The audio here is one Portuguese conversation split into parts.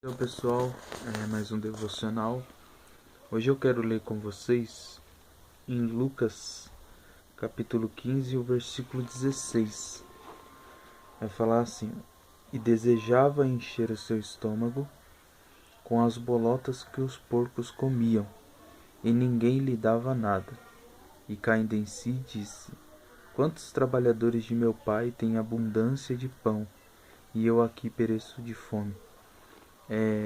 Olá pessoal, mais um devocional. Hoje eu quero ler com vocês em Lucas capítulo 15, o versículo 16. Vai falar assim: E desejava encher o seu estômago com as bolotas que os porcos comiam, e ninguém lhe dava nada. E caindo em si disse: Quantos trabalhadores de meu pai têm abundância de pão, e eu aqui pereço de fome.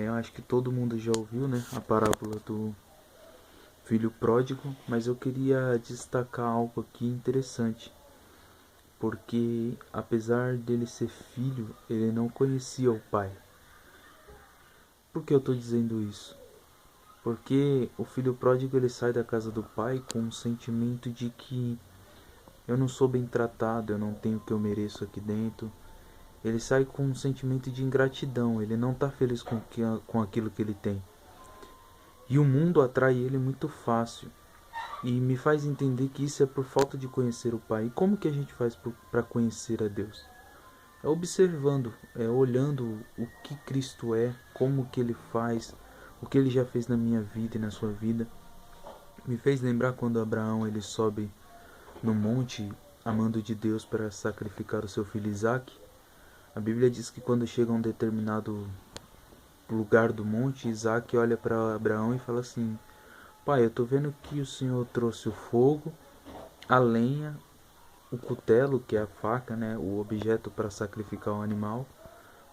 Eu acho que todo mundo já ouviu, né, a parábola do filho pródigo, mas eu queria destacar algo aqui interessante, porque apesar dele ser filho, ele não conhecia o pai. Por que eu estou dizendo isso? Porque o filho pródigo ele sai da casa do pai com um sentimento de que eu não sou bem tratado, eu não tenho o que eu mereço aqui dentro. Ele sai com um sentimento de ingratidão, ele não está feliz com aquilo que ele tem. E o mundo atrai ele muito fácil. E me faz entender que isso é por falta de conhecer o Pai. E como que a gente faz para conhecer a Deus? É observando, é olhando o que Cristo é, como que Ele faz, o que Ele já fez na minha vida e na sua vida. Me fez lembrar quando Abraão ele sobe no monte amando de Deus para sacrificar o seu filho Isaque. A Bíblia diz que quando chega a um determinado lugar do monte, Isaque olha para Abraão e fala assim: Pai, eu tô vendo que o Senhor trouxe o fogo, a lenha, o cutelo, que é a faca, né, o objeto para sacrificar o animal.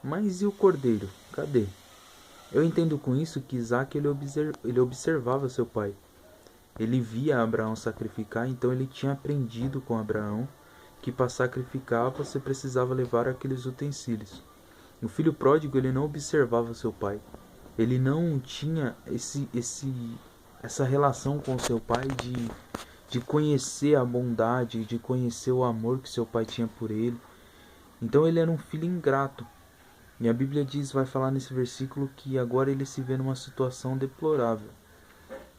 Mas e o cordeiro? Cadê? Eu entendo com isso que Isaac ele observava seu pai. Ele via Abraão sacrificar, então ele tinha aprendido com Abraão que para sacrificar você precisava levar aqueles utensílios. O filho pródigo ele não observava seu pai. Ele não tinha essa relação com seu pai de conhecer a bondade, de conhecer o amor que seu pai tinha por ele. Então ele era um filho ingrato. E a Bíblia vai falar nesse versículo que agora ele se vê numa situação deplorável.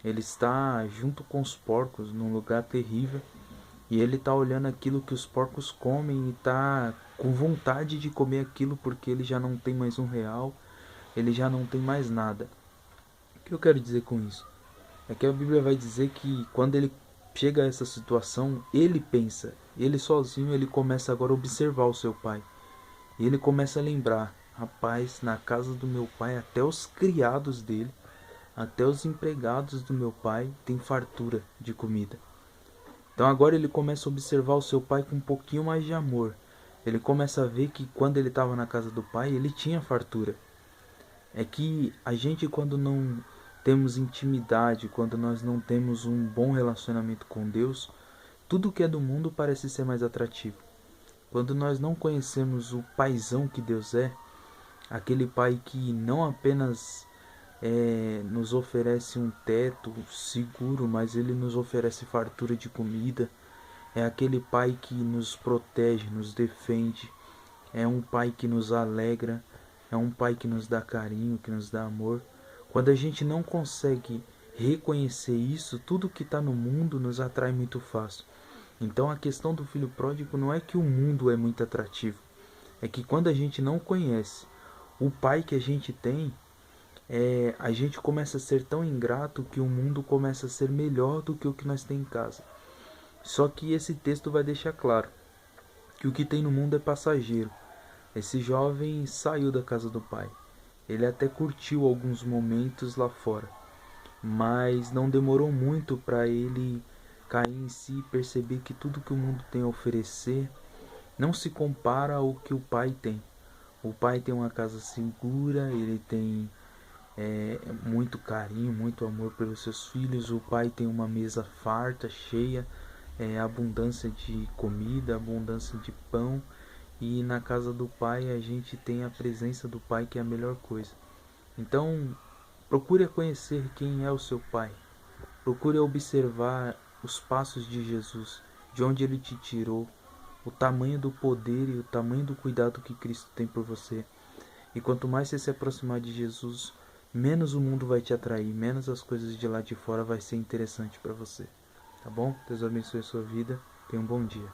Ele está junto com os porcos num lugar terrível. E ele está olhando aquilo que os porcos comem e está com vontade de comer aquilo porque ele já não tem mais R$ 1, ele já não tem mais nada. O que eu quero dizer com isso? É que a Bíblia vai dizer que quando ele chega a essa situação, ele pensa, ele sozinho, ele começa agora a observar o seu pai. E ele começa a lembrar, rapaz, na casa do meu pai, até os criados dele, até os empregados do meu pai tem fartura de comida. Então agora ele começa a observar o seu pai com um pouquinho mais de amor. Ele começa a ver que quando ele estava na casa do pai, ele tinha fartura. É que a gente, quando não temos intimidade, quando nós não temos um bom relacionamento com Deus, tudo que é do mundo parece ser mais atrativo. Quando nós não conhecemos o paizão que Deus é, aquele pai que não apenas nos oferece um teto seguro, mas ele nos oferece fartura de comida, é aquele pai que nos protege, nos defende, é um pai que nos alegra, é um pai que nos dá carinho, que nos dá amor. Quando a gente não consegue reconhecer isso, tudo que está no mundo nos atrai muito fácil. Então a questão do filho pródigo não é que o mundo é muito atrativo, é que quando a gente não conhece o pai que a gente tem, a gente começa a ser tão ingrato que o mundo começa a ser melhor do que o que nós temos em casa. Só que esse texto vai deixar claro que o que tem no mundo é passageiro. Esse jovem saiu da casa do pai. Ele até curtiu alguns momentos lá fora, mas não demorou muito para ele cair em si e perceber que tudo que o mundo tem a oferecer não se compara ao que o pai tem. O pai tem uma casa segura, ele tem muito carinho, muito amor pelos seus filhos. O pai tem uma mesa farta, cheia, abundância de comida, abundância de pão. E na casa do pai a gente tem a presença do pai, que é a melhor coisa. Então, procure conhecer quem é o seu pai. Procure observar os passos de Jesus, de onde ele te tirou, o tamanho do poder e o tamanho do cuidado que Cristo tem por você. E quanto mais você se aproximar de Jesus, menos o mundo vai te atrair, menos as coisas de lá de fora vai ser interessante para você. Tá bom? Deus abençoe a sua vida. Tenha um bom dia.